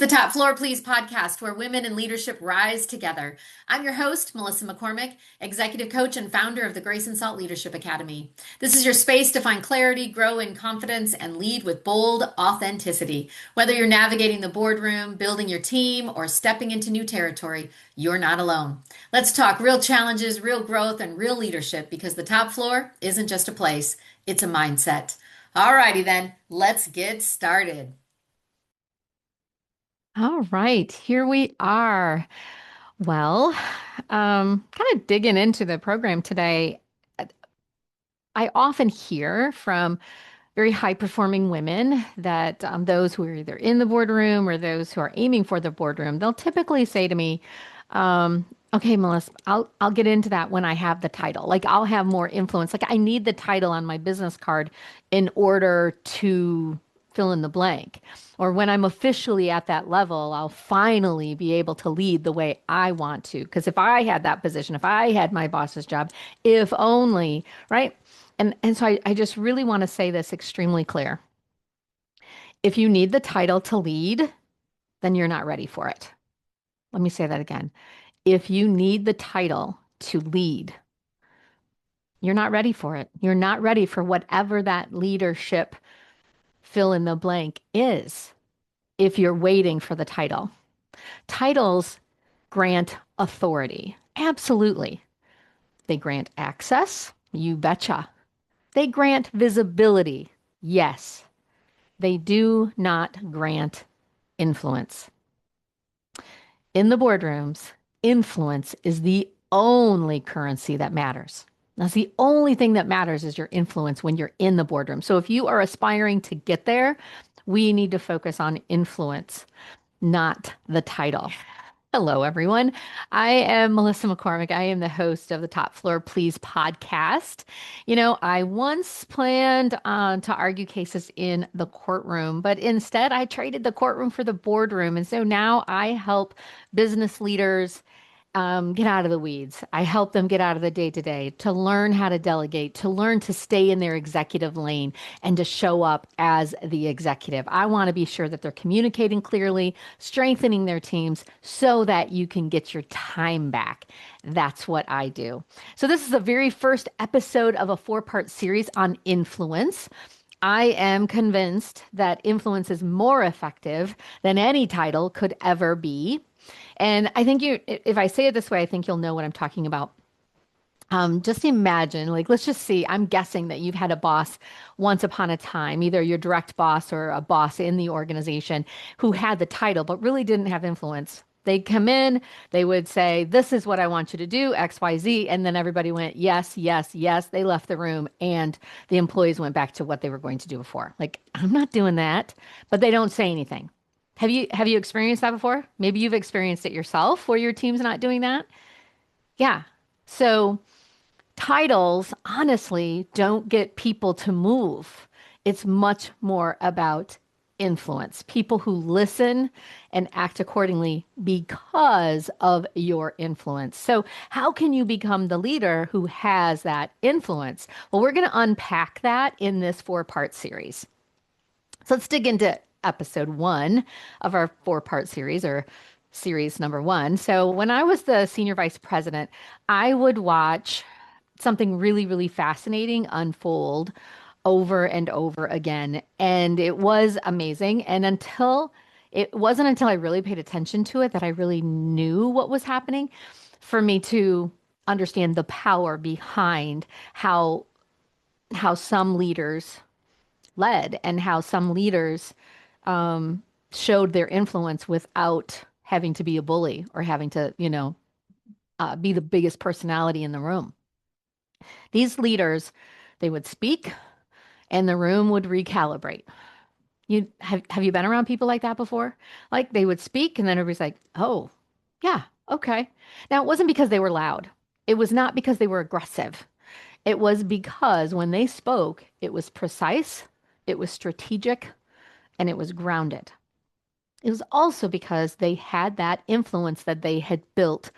The Top Floor Please podcast, where women in leadership rise together. I'm your host, Melissa McCormick, executive coach and founder of the Grace and Salt Leadership Academy. This is your space to find clarity, grow in confidence, and lead with bold authenticity. Whether you're navigating the boardroom, building your team, or stepping into new territory, you're not alone. Let's talk real challenges, real growth, and real leadership because the top floor isn't just a place, it's a mindset. Alrighty then, let's get started. All right, here we are. Well, kind of digging into the program today. I often hear from very high performing women that those who are either in the boardroom or those who are aiming for the boardroom, they'll typically say to me, okay, Melissa, I'll get into that when I have the title. Like I'll have more influence. Like I need the title on my business card in order to fill in the blank. Or when I'm officially at that level, I'll finally be able to lead the way I want to. Because if I had that position, if I had my boss's job, if only, right? And so I just really want to say this extremely clear. If you need the title to lead, then you're not ready for it. Let me say that again. If you need the title to lead, you're not ready for it. You're not ready for whatever that leadership fill in the blank is if you're waiting for the title. Titles grant authority. Absolutely. They grant access. You betcha. They grant visibility. Yes. They do not grant influence. In the boardrooms, influence is the only currency that matters. That's the only thing that matters is your influence when you're in the boardroom. So if you are aspiring to get there, we need to focus on influence, not the title. Hello, everyone. I am Melissa McCormick. I am the host of the Top Floor Please podcast. I once planned to argue cases in the courtroom, but instead I traded the courtroom for the boardroom. And so now I help business leaders get out of the weeds. I help them get out of the day to day to learn how to delegate, to learn to stay in their executive lane and to show up as the executive. I want to be sure that they're communicating clearly, strengthening their teams so that you can get your time back. That's what I do. So, this is the very first episode of a four-part series on influence. I am convinced that influence is more effective than any title could ever be. And I think if I say it this way, I think you'll know what I'm talking about. Just imagine, like, let's just see. I'm guessing that you've had a boss once upon a time, either your direct boss or a boss in the organization who had the title, but really didn't have influence. They'd come in, they would say, "This is what I want you to do, XYZ." And then everybody went, "Yes, yes, yes." They left the room and the employees went back to what they were going to do before. Like, I'm not doing that, but they don't say anything. Have you experienced that before? Maybe you've experienced it yourself where your team's not doing that. Yeah. So titles honestly don't get people to move. It's much more about influence. People who listen and act accordingly because of your influence. So, how can you become the leader who has that influence? Well, we're going to unpack that in this four-part series. So let's dig into episode one of our four-part series or series number one. So when I was the senior vice president, I would watch something really, really fascinating unfold over and over again. And it was amazing. And it wasn't until I really paid attention to it that I really knew what was happening for me to understand the power behind how some leaders led and how some leaders showed their influence without having to be a bully or having to, be the biggest personality in the room. These leaders, they would speak and the room would recalibrate. Have you been around people like that before? Like they would speak and then everybody's like, "Oh, yeah, okay." Now, it wasn't because they were loud. It was not because they were aggressive. It was because when they spoke, it was precise, it was strategic, and it was grounded. It was also because they had that influence that they had built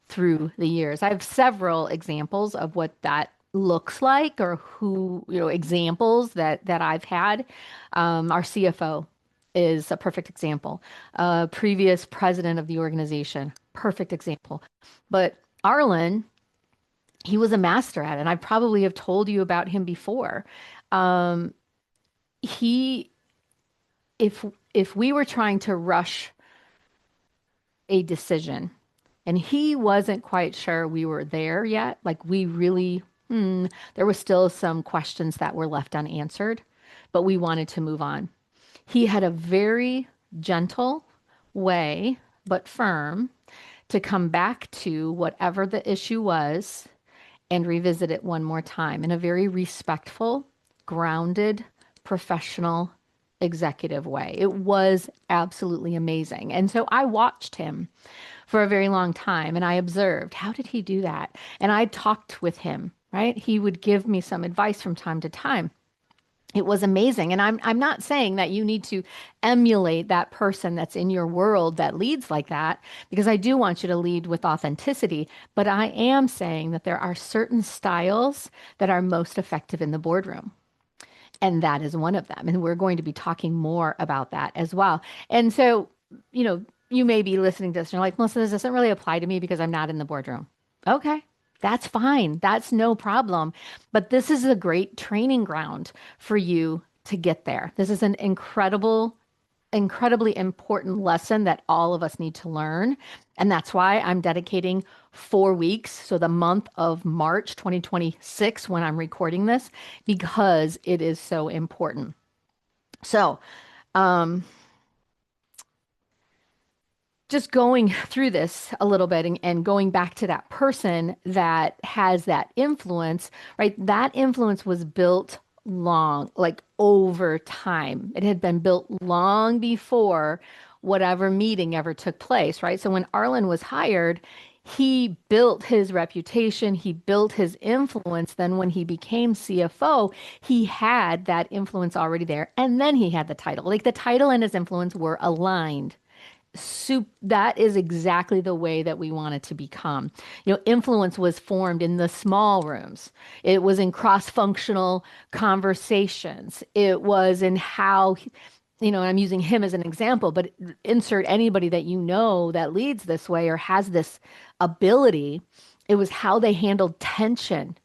through the years. I have several examples of what that looks like or examples that I've had. Our CFO. is a perfect example. Previous president of the organization, perfect example. But Arlen, he was a master at it. And I probably have told you about him before. Um, he, if if we were trying to rush a decision, and he wasn't quite sure we were there yet, like we really, there were still some questions that were left unanswered, but we wanted to move on. He had a very gentle way, but firm, to come back to whatever the issue was and revisit it one more time in a very respectful, grounded, professional, executive way. It was absolutely amazing. And so I watched him for a very long time and I observed, how did he do that? And I talked with him, right? He would give me some advice from time to time. It was amazing. And I'm not saying that you need to emulate that person that's in your world that leads like that, because I do want you to lead with authenticity. But I am saying that there are certain styles that are most effective in the boardroom. And that is one of them. And we're going to be talking more about that as well. And so, you may be listening to this and you're like, Melissa, this doesn't really apply to me because I'm not in the boardroom. Okay, that's fine. That's no problem. But this is a great training ground for you to get there. This is an incredibly important lesson that all of us need to learn. And that's why I'm dedicating 4 weeks. So the month of March 2026, when I'm recording this, because it is so important. So, um, just going through this a little bit and going back to that person that has that influence, right? That influence was built long, like over time. It had been built long before whatever meeting ever took place, right? So when Arlen was hired, he built his reputation, he built his influence. Then when he became CFO, he had that influence already there. And then he had the title. Like the title and his influence were aligned. That is exactly the way that we want it to become. Influence was formed in the small rooms. It was in cross-functional conversations. It was in how, and I'm using him as an example, but insert anybody that you know that leads this way or has this ability. It was how they handled tension,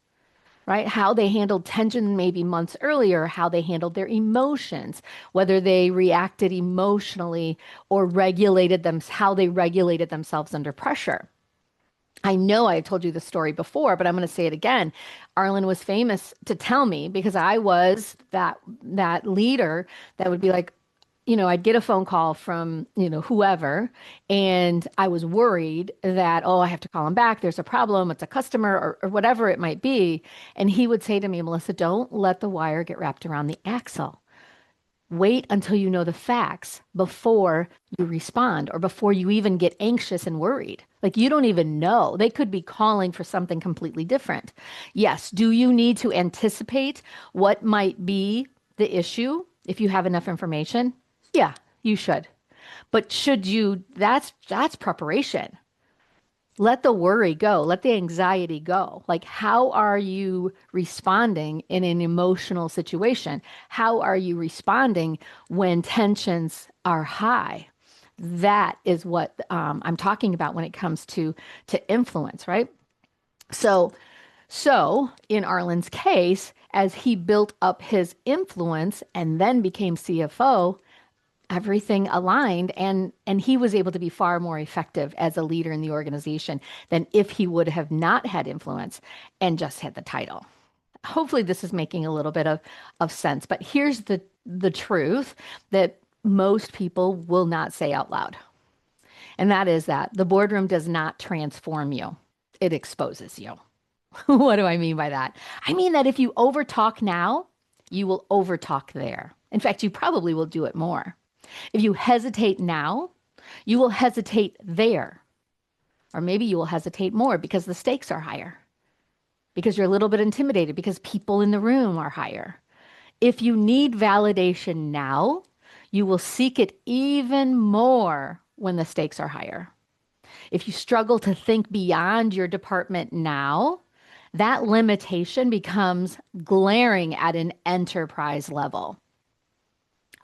right? How they handled tension maybe months earlier, how they handled their emotions, whether they reacted emotionally or regulated them, how they regulated themselves under pressure. I know I told you the story before, but I'm going to say it again. Arlen was famous to tell me, because I was that leader that would be like, I'd get a phone call from, whoever, and I was worried that, oh, I have to call him back. There's a problem. It's a customer or whatever it might be. And he would say to me, Melissa, don't let the wire get wrapped around the axle. Wait until you know the facts before you respond or before you even get anxious and worried. Like you don't even know. They could be calling for something completely different. Yes. Do you need to anticipate what might be the issue if you have enough information? Yeah, you should. But that's preparation. Let the worry go. Let the anxiety go. Like, how are you responding in an emotional situation? How are you responding when tensions are high? That is what I'm talking about when it comes to influence, right? So, so in Arlen's case, as he built up his influence and then became CFO, everything aligned and he was able to be far more effective as a leader in the organization than if he would have not had influence and just had the title. Hopefully this is making a little bit of sense, but here's the truth that most people will not say out loud. And that is that the boardroom does not transform you. It exposes you. What do I mean by that? I mean that if you overtalk now, you will overtalk there. In fact, you probably will do it more. If you hesitate now, you will hesitate there. Or maybe you will hesitate more because the stakes are higher, because you're a little bit intimidated, because people in the room are higher. If you need validation now, you will seek it even more when the stakes are higher. If you struggle to think beyond your department now, that limitation becomes glaring at an enterprise level.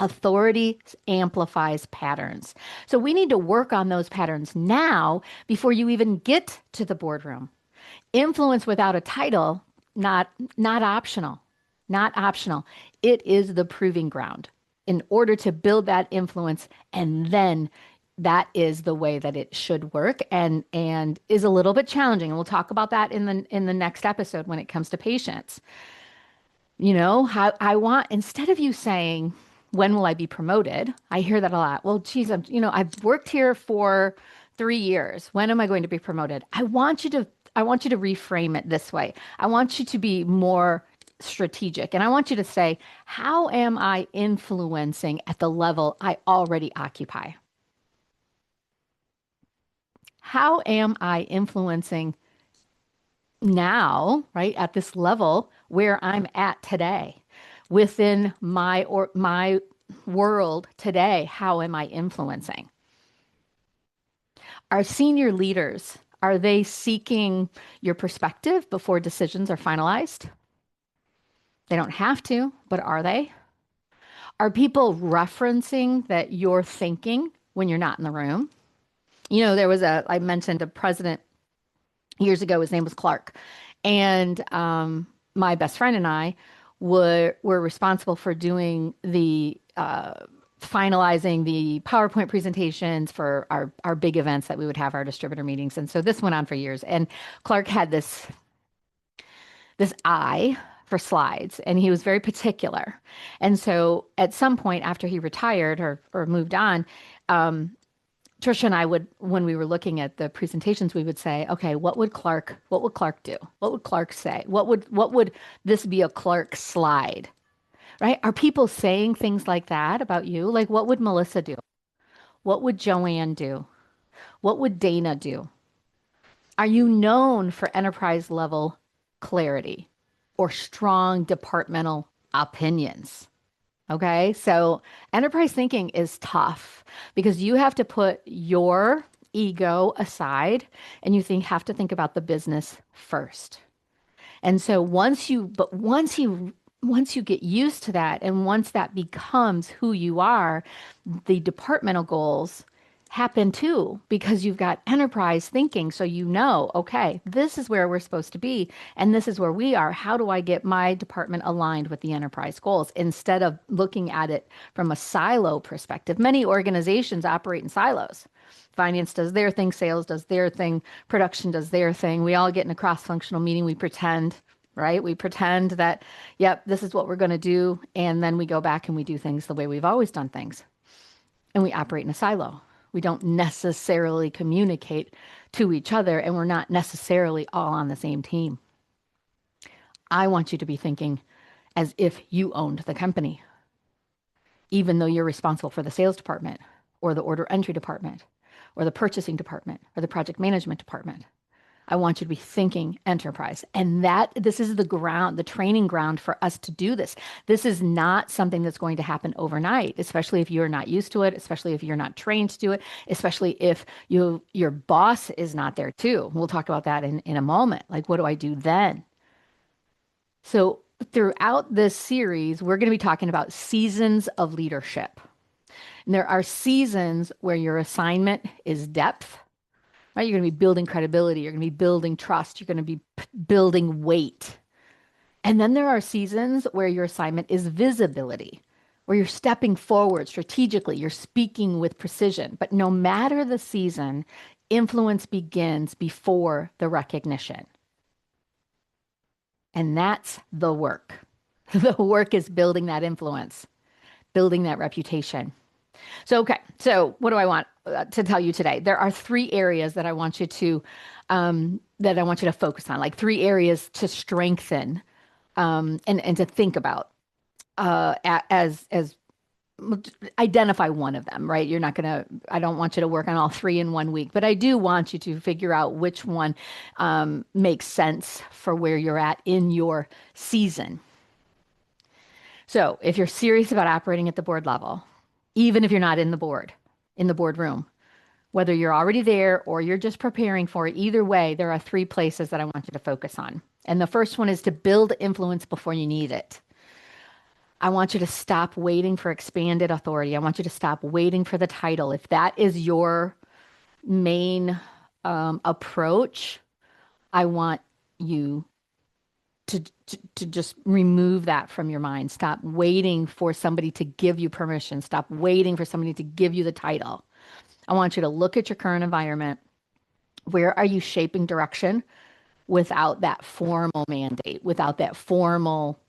Authority amplifies patterns. So we need to work on those patterns now before you even get to the boardroom. Influence without a title, not not optional. Not optional. It is the proving ground in order to build that influence, and then that is the way that it should work, and is a little bit challenging. And we'll talk about that in the next episode when it comes to patience. You know, how I want, instead of you saying, when will I be promoted? I hear that a lot. Well, geez, I've worked here for 3 years. When am I going to be promoted? I want you to reframe it this way. I want you to be more strategic. And I want you to say, how am I influencing at the level I already occupy? How am I influencing now, right, at this level where I'm at today, within my world today? How am I influencing? Our senior leaders, are they seeking your perspective before decisions are finalized? They don't have to, but are they? Are people referencing that you're thinking when you're not in the room? I mentioned a president years ago. His name was Clark. And my best friend and I were responsible for doing the finalizing the PowerPoint presentations for our big events that we would have, our distributor meetings. And so this went on for years. And Clark had this eye for slides, and he was very particular. And so at some point after he retired or moved on, Trisha and I would, when we were looking at the presentations, we would say, okay, what would Clark do? What would Clark say? What would this be a Clark slide? Right? Are people saying things like that about you? Like, what would Melissa do? What would Joanne do? What would Dana do? Are you known for enterprise level clarity or strong departmental opinions? Okay, so enterprise thinking is tough because you have to put your ego aside and have to think about the business first. And so once you get used to that, and once that becomes who you are, the departmental goals happen too, because you've got enterprise thinking. So okay, this is where we're supposed to be, and this is where we are. How do I get my department aligned with the enterprise goals instead of looking at it from a silo perspective? Many organizations operate in silos. Finance does their thing, sales does their thing, production does their thing. We all get in a cross-functional meeting. We pretend, right? We pretend that, yep, this is what we're going to do. And then we go back and we do things the way we've always done things. And we operate in a silo. We don't necessarily communicate to each other, and we're not necessarily all on the same team. I want you to be thinking as if you owned the company, even though you're responsible for the sales department or the order entry department or the purchasing department or the project management department. I want you to be thinking enterprise. And this is the training ground for us to do this. This is not something that's going to happen overnight, especially if you're not used to it, especially if you're not trained to do it, especially if your boss is not there too. We'll talk about that in a moment. Like, what do I do then? So throughout this series, we're going to be talking about seasons of leadership. And there are seasons where your assignment is depth. Right? You're going to be building credibility. You're going to be building trust. You're going to be building weight. And then there are seasons where your assignment is visibility, where you're stepping forward strategically. You're speaking with precision. But no matter the season, influence begins before the recognition. And that's the work. The work is building that influence, building that reputation. So what do I want to tell you today? There are 3 areas that I want you to focus on, like 3 areas to strengthen and to think about as identify one of them, right? I don't want you to work on all 3 in 1 week, but I do want you to figure out which one makes sense for where you're at in your season. So if you're serious about operating at the board level, even if you're not in the boardroom, whether you're already there or you're just preparing for it, either way, there are 3 places that I want you to focus on. And the first one is to build influence before you need it. I want you to stop waiting for expanded authority. I want you to stop waiting for the title. If that is your main approach, I want you to just remove that from your mind. Stop waiting for somebody to give you permission. Stop waiting for somebody to give you the title. I want you to look at your current environment. Where are you shaping direction without that formal mandate, without that formal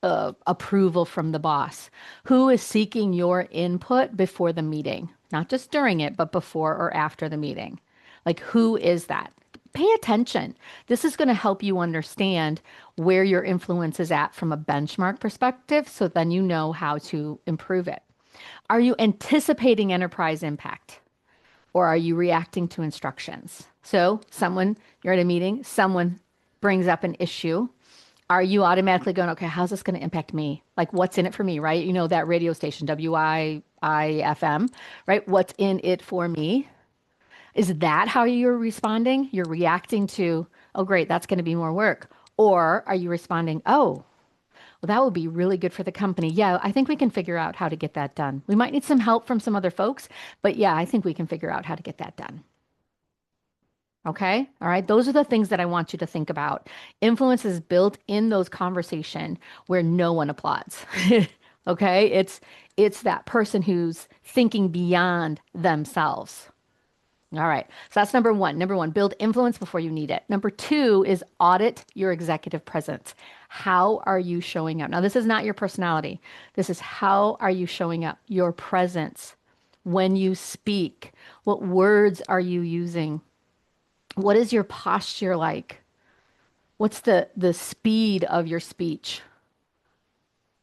approval from the boss? Who is seeking your input before the meeting? Not just during it, but before or after the meeting. Like, who is that? Pay attention. This is going to help you understand where your influence is at from a benchmark perspective, so then you know how to improve it. Are you anticipating enterprise impact, or are you reacting to instructions? So, you're at a meeting, someone brings up an issue. Are you automatically going, okay, how's this going to impact me? Like, what's in it for me, right? You know, that radio station, WIIFM, right? What's in it for me? Is that how you're responding? You're reacting to, oh, great, that's going to be more work. Or are you responding, oh, well, that would be really good for the company. Yeah, I think we can figure out how to get that done. We might need some help from some other folks, but yeah, I think we can figure out how to get that done. Okay. All right. Those are the things that I want you to think about. Influence is built in those conversation where no one applauds. Okay. It's that person who's thinking beyond themselves. All right. So that's number one. Number one, build influence before you need it. Number two is audit your executive presence. How are you showing up? Now, this is not your personality. This is how are you showing up? Your presence when you speak. What words are you using? What is your posture like? What's the speed of your speech?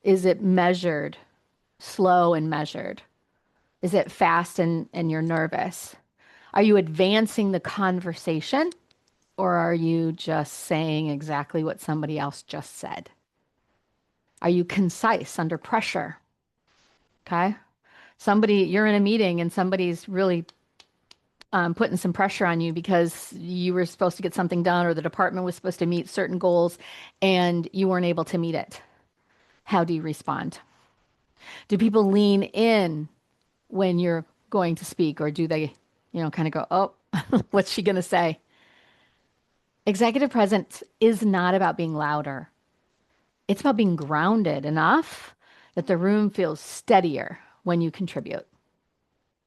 Is it measured, slow and measured? Is it fast and you're nervous? Are you advancing the conversation, or are you just saying exactly what somebody else just said? Are you concise under pressure? Okay. You're in a meeting and somebody's really putting some pressure on you because you were supposed to get something done or the department was supposed to meet certain goals and you weren't able to meet it. How do you respond? Do people lean in when you're going to speak, or do they, kind of go, oh, what's she going to say? Executive presence is not about being louder. It's about being grounded enough that the room feels steadier when you contribute.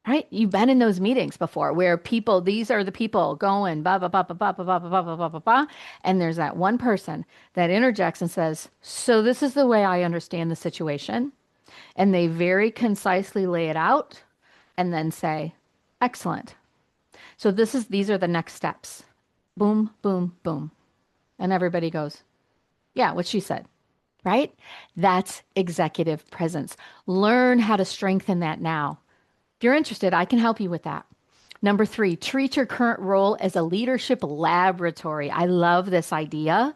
Right? You've been in those meetings before where these are the people going, blah, blah, blah, blah, blah, blah, blah, blah, blah, blah, blah, blah. And there's that one person that interjects and says, so this is the way I understand the situation. And they very concisely lay it out and then say, excellent. So these are the next steps. Boom, boom, boom. And everybody goes, yeah, what she said. Right? That's executive presence. Learn how to strengthen that now. If you're interested, I can help you with that. Number three, treat your current role as a leadership laboratory. I love this idea.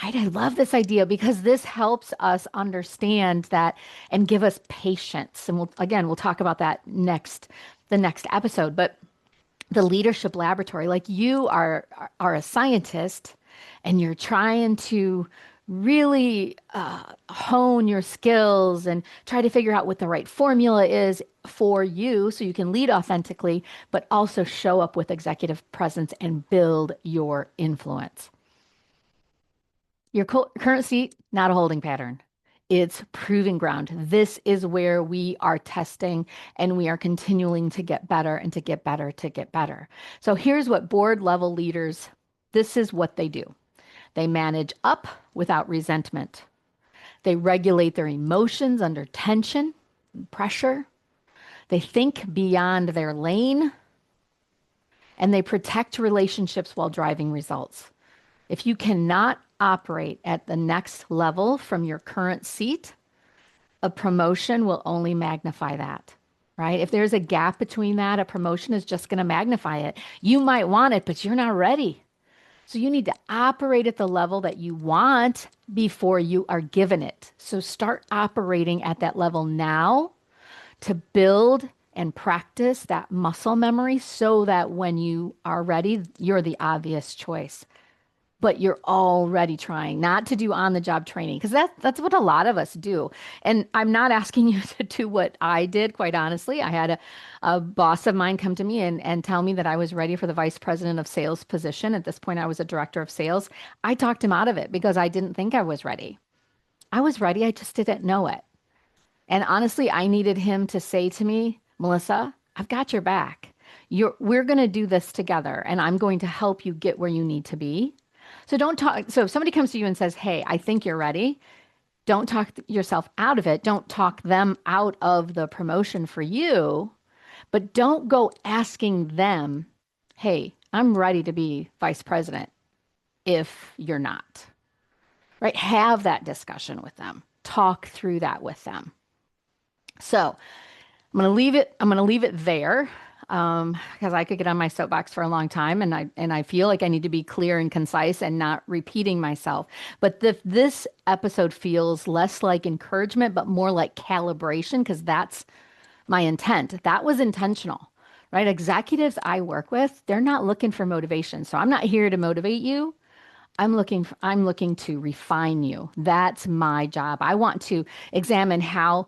I love this idea because this helps us understand that and give us patience. And we'll talk about that the next episode. But the leadership laboratory, like you are a scientist and you're trying to really hone your skills and try to figure out what the right formula is for you so you can lead authentically, but also show up with executive presence and build your influence. Your current seat, not a holding pattern. It's proving ground. This is where we are testing and we are continuing to get better and to get better to get better. So here's what board level leaders, this is what they do. They manage up without resentment. They regulate their emotions under tension and pressure. They think beyond their lane. And they protect relationships while driving results. If you cannot operate at the next level from your current seat, a promotion will only magnify that, right? If there's a gap between that, a promotion is just going to magnify it. You might want it, but you're not ready. So you need to operate at the level that you want before you are given it. So start operating at that level now to build and practice that muscle memory so that when you are ready, you're the obvious choice. but you're already trying not to do on the job training because that's what a lot of us do. And I'm not asking you to do what I did, quite honestly. I had a boss of mine come to me and tell me that I was ready for the vice president of sales position. At this point, I was a director of sales. I talked him out of it because I didn't think I was ready. I was ready, I just didn't know it. And honestly, I needed him to say to me, Melissa, I've got your back. We're going to do this together, and I'm going to help you get where you need to be. So don't talk. So if somebody comes to you and says, hey, I think you're ready, don't talk yourself out of it. Don't talk them out of the promotion for you, but don't go asking them, hey, I'm ready to be vice president if you're not, right? Have that discussion with them. Talk through that with them. So I'm going to leave it. I'm going to leave it there because I could get on my soapbox for a long time, and I feel like I need to be clear and concise and not repeating myself. But this episode feels less like encouragement, but more like calibration because that's my intent. That was intentional, right? Executives I work with, they're not looking for motivation. So I'm not here to motivate you. I'm looking to refine you. That's my job. I want to examine how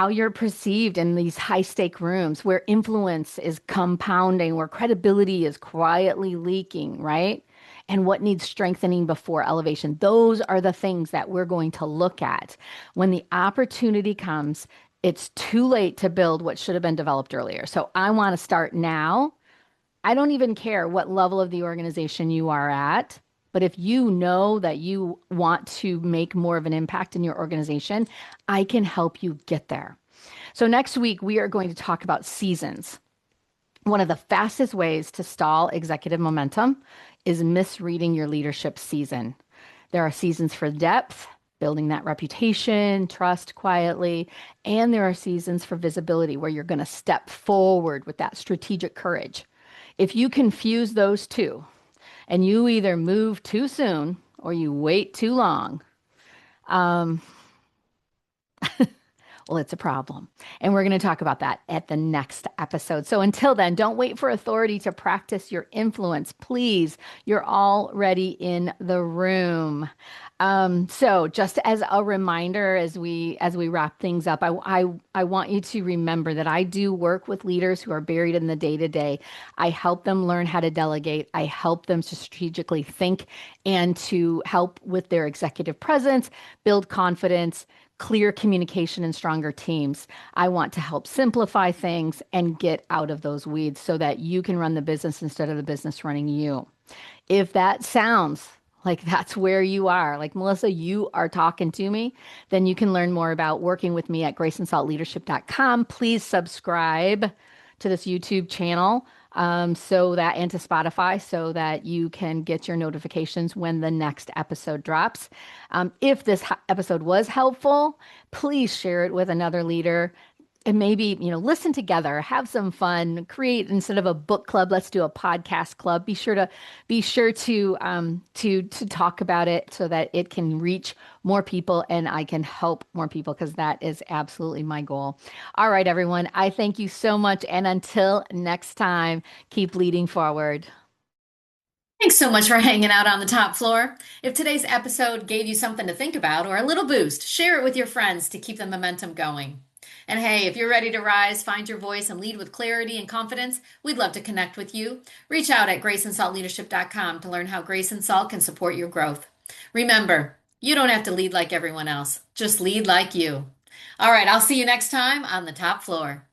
you're perceived in these high stake rooms where influence is compounding, where credibility is quietly leaking, right? And what needs strengthening before elevation. Those are the things that we're going to look at. When the opportunity comes, it's too late to build what should have been developed earlier. So I want to start now. I don't even care what level of the organization you are at. But if you know that you want to make more of an impact in your organization, I can help you get there. So, next week, we are going to talk about seasons. One of the fastest ways to stall executive momentum is misreading your leadership season. There are seasons for depth, building that reputation, trust quietly, and there are seasons for visibility where you're going to step forward with that strategic courage. If you confuse those two, and you either move too soon or you wait too long, um, well, it's a problem. And we're going to talk about that at the next episode. So until then, don't wait for authority to practice your influence. Please, you're already in the room. So just as a reminder, as we wrap things up, I want you to remember that I do work with leaders who are buried in the day to day. I help them learn how to delegate. I help them to strategically think and to help with their executive presence, build confidence, clear communication, and stronger teams. I want to help simplify things and get out of those weeds so that you can run the business instead of the business running you. If that sounds like that's where you are, like Melissa, you are talking to me, then you can learn more about working with me at graceandsaltleadership.com. Please subscribe to this YouTube channel so that and to Spotify so that you can get your notifications when the next episode drops. If this episode was helpful, please share it with another leader and maybe, listen together, have some fun, create instead of a book club, let's do a podcast club. Be sure to talk about it so that it can reach more people and I can help more people because that is absolutely my goal. All right, everyone. I thank you so much. And until next time, keep leading forward. Thanks so much for hanging out on the top floor. If today's episode gave you something to think about or a little boost, share it with your friends to keep the momentum going. And hey, if you're ready to rise, find your voice, and lead with clarity and confidence, we'd love to connect with you. Reach out at graceandsaltleadership.com to learn how Grace and Salt can support your growth. Remember, you don't have to lead like everyone else, just lead like you. All right, I'll see you next time on the top floor.